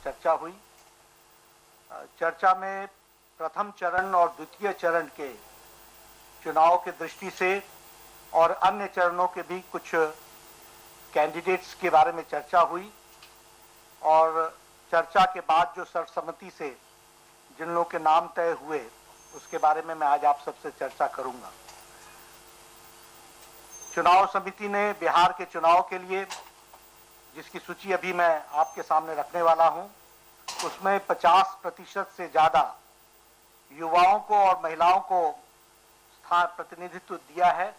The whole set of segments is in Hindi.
चर्चा हुई। चर्चा में प्रथम चरण और द्वितीय चरण के चुनाव की दृष्टि से और अन्य चरणों के भी कुछ कैंडिडेट्स के बारे में चर्चा हुई और चर्चा के बाद जो सर्वसम्मति से जिन लोगों के नाम तय हुए उसके बारे में मैं आज आप सबसे चर्चा करूंगा। चुनाव समिति ने बिहार के चुनाव के लिए, जिसकी सूची अभी मैं आपके सामने रखने वाला हूं, उसमें 50% से ज़्यादा युवाओं को और महिलाओं को स्थान प्रतिनिधित्व दिया है।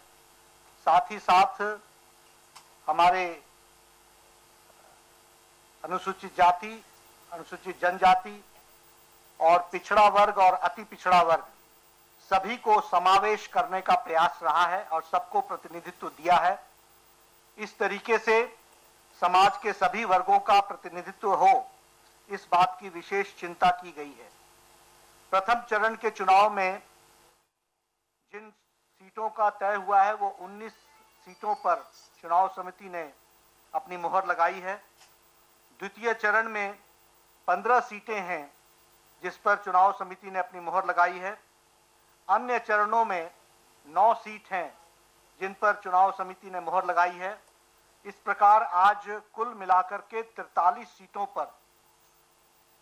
साथ ही साथ हमारे अनुसूचित जाति, अनुसूचित जनजाति और पिछड़ा वर्ग और अति पिछड़ा वर्ग सभी को समावेश करने का प्रयास रहा है और सबको प्रतिनिधित्व दिया है। इस तरीके से समाज के सभी वर्गों का प्रतिनिधित्व हो, इस बात की विशेष चिंता की गई है। प्रथम चरण के चुनाव में जिन सीटों का तय हुआ है वो 19 सीटों पर चुनाव समिति ने अपनी मुहर लगाई है। द्वितीय चरण में 15 सीटें हैं जिस पर चुनाव समिति ने अपनी मुहर लगाई है। अन्य चरणों में 9 सीट हैं जिन पर चुनाव समिति ने मुहर लगाई है। इस प्रकार आज कुल मिलाकर के 43 सीटों पर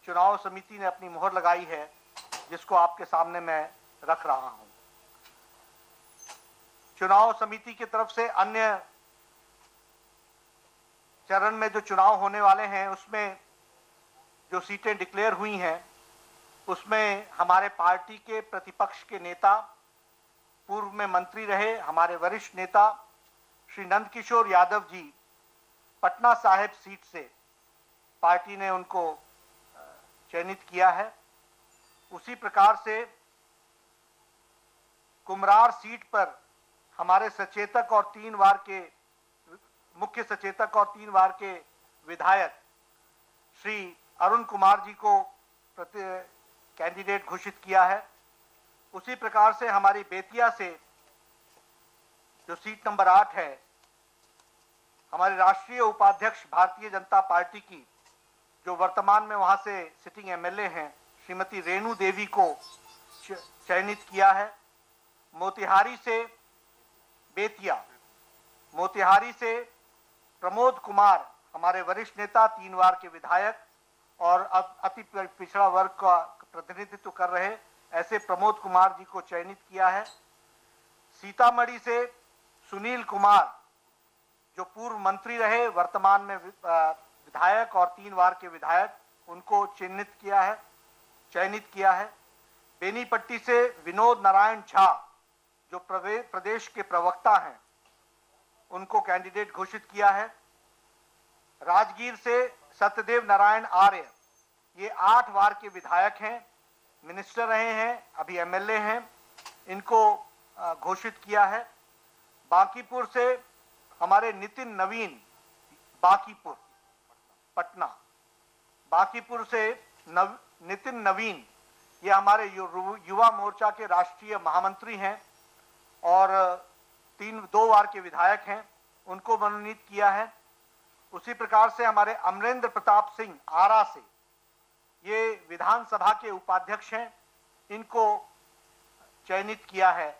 चुनाव समिति ने अपनी मुहर लगाई है, जिसको आपके सामने मैं रख रहा हूं। चुनाव समिति की तरफ से अन्य चरण में जो चुनाव होने वाले हैं उसमें जो सीटें डिक्लेयर हुई हैं उसमें हमारे पार्टी के प्रतिपक्ष के नेता, पूर्व में मंत्री रहे हमारे वरिष्ठ नेता श्री नंदकिशोर यादव जी, पटना साहिब सीट से पार्टी ने उनको चयनित किया है। उसी प्रकार से कुमरार सीट पर हमारे सचेतक और 3 बार के मुख्य सचेतक और 3 बार के विधायक श्री अरुण कुमार जी को कैंडिडेट घोषित किया है। उसी प्रकार से हमारी बेतिया से जो सीट नंबर 8 है, हमारे राष्ट्रीय उपाध्यक्ष भारतीय जनता पार्टी की, जो वर्तमान में वहां से सिटिंग एमएलए हैं, श्रीमती रेणु देवी को चयनित किया है। मोतिहारी से मोतिहारी से प्रमोद कुमार, हमारे वरिष्ठ नेता, 3 बार के विधायक और अब अति पिछड़ा वर्ग का प्रतिनिधित्व कर रहे ऐसे प्रमोद कुमार जी को चयनित किया है। सीतामढ़ी से सुनील कुमार, जो पूर्व मंत्री रहे, वर्तमान में विधायक और 3 बार के विधायक, उनको चयनित किया है। बेनीपट्टी से विनोद नारायण झा, जो प्रदेश के प्रवक्ता हैं, उनको कैंडिडेट घोषित किया है। राजगीर से सत्यदेव नारायण आर्य, ये 8 बार के विधायक हैं, मिनिस्टर रहे हैं, अभी एमएलए हैं, इनको घोषित किया है। बांकीपुर से हमारे नितिन नवीन, बांकीपुर पटना, बांकीपुर से नितिन नवीन, ये हमारे युवा मोर्चा के राष्ट्रीय महामंत्री हैं और 2 बार के विधायक हैं, उनको मनोनीत किया है। उसी प्रकार से हमारे अमरेंद्र प्रताप सिंह आरा से, ये विधानसभा के उपाध्यक्ष हैं, इनको चयनित किया है।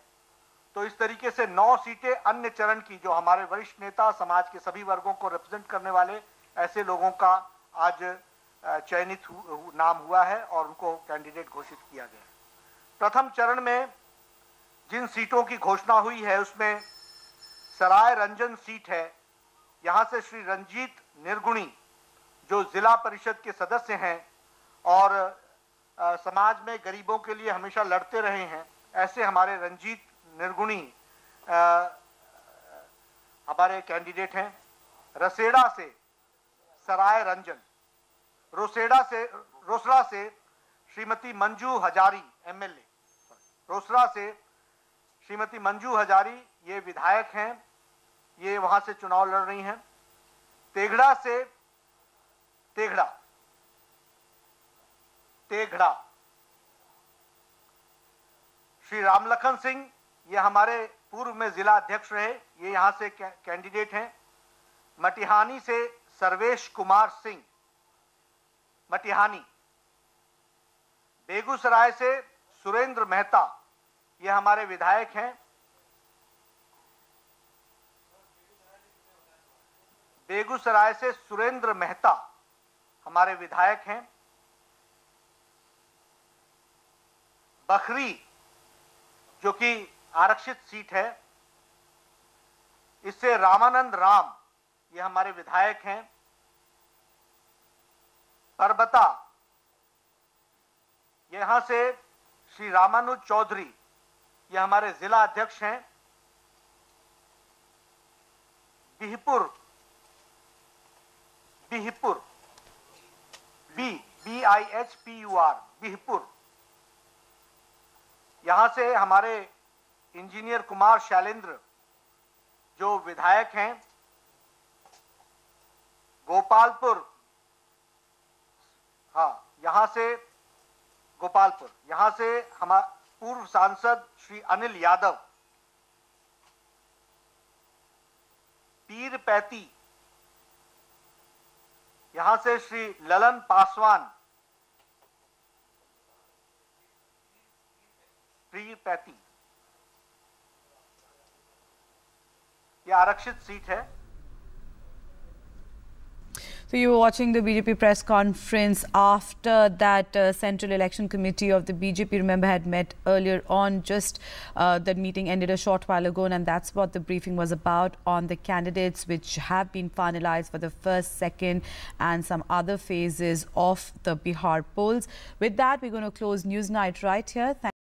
तो इस तरीके से 9 सीटें अन्य चरण की, जो हमारे वरिष्ठ नेता, समाज के सभी वर्गों को रिप्रेजेंट करने वाले ऐसे लोगों का आज चयनित नाम हुआ है और उनको कैंडिडेट घोषित किया गया। प्रथम चरण में जिन सीटों की घोषणा हुई है उसमें सराय रंजन सीट है। यहाँ से श्री रंजीत निर्गुणी, जो जिला परिषद के सदस्य हैं और समाज में गरीबों के लिए हमेशा लड़ते रहे हैं, ऐसे हमारे रंजीत निर्गुणी हमारे कैंडिडेट हैं। रसेड़ा से सराय रंजन, रोसड़ा से श्रीमती मंजू हजारी एमएलए, रोसड़ा से श्रीमती मंजू हजारी, ये विधायक हैं, ये वहां से चुनाव लड़ रही हैं। तेघड़ा से तेघड़ा श्री रामलखन सिंह, ये हमारे पूर्व में जिला अध्यक्ष रहे, ये यहां से कैंडिडेट हैं। मटिहानी से सर्वेश कुमार सिंह, मटिहानी। बेगूसराय से सुरेंद्र मेहता, ये हमारे विधायक हैं। बेगूसराय से सुरेंद्र मेहता हमारे विधायक हैं। बखरी, जो कि आरक्षित सीट है, इससे रामानंद राम, ये हमारे विधायक हैं। परबता, यहां से श्री रामानुज चौधरी, ये हमारे जिला अध्यक्ष हैं। बिहपुर, BIHPUR, बिहपुर, यहां से हमारे इंजीनियर कुमार शैलेंद्र, जो विधायक हैं। गोपालपुर, हाँ, यहां से गोपालपुर, यहां से हमारे पूर्व सांसद श्री अनिल यादव। पीरपैती, यहां से श्री ललन पासवान। पीरपैती, यह आरक्षित सीट है। So you were watching the BJP press conference after that Central Election Committee of the BJP, remember, had met earlier on. Just that meeting ended a short while ago, and that's what the briefing was about on the candidates which have been finalized for the first, second and some other phases of the Bihar polls. With that, we're going to close News Night right here.